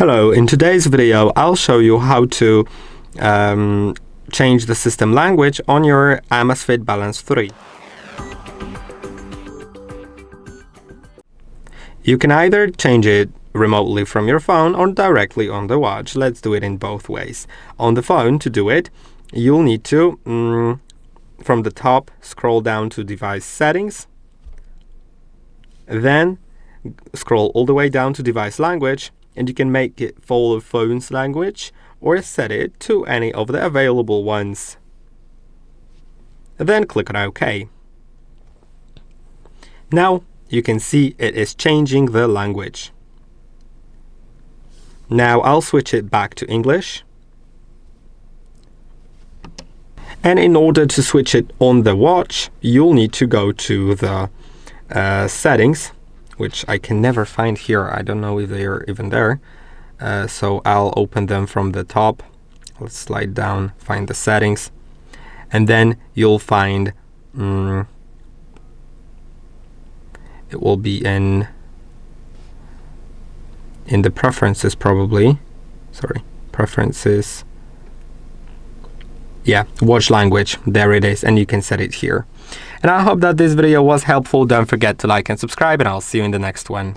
Hello, in today's video I'll show you how to change the system language on your AMAZFIT Balance 3. You can either change it remotely from your phone or directly on the watch. Let's do it in both ways. On the phone, to do it, you'll need to, from the top, scroll down to Device Settings, then scroll all the way down to Device Language, and you can make it follow phone's language or set it to any of the available ones. Then click on OK. Now you can see it is changing the language. Now I'll switch it back to English. And in order to switch it on the watch, you'll need to go to the settings, which I can never find here. I don't know if they are even there. So I'll open them from the top. Let's slide down, find the settings, and then you'll find it will be in the preferences probably. Sorry, preferences. Yeah, watch language. There it is, and you can set it here. And I hope that this video was helpful. Don't forget to like and subscribe, and I'll see you in the next one.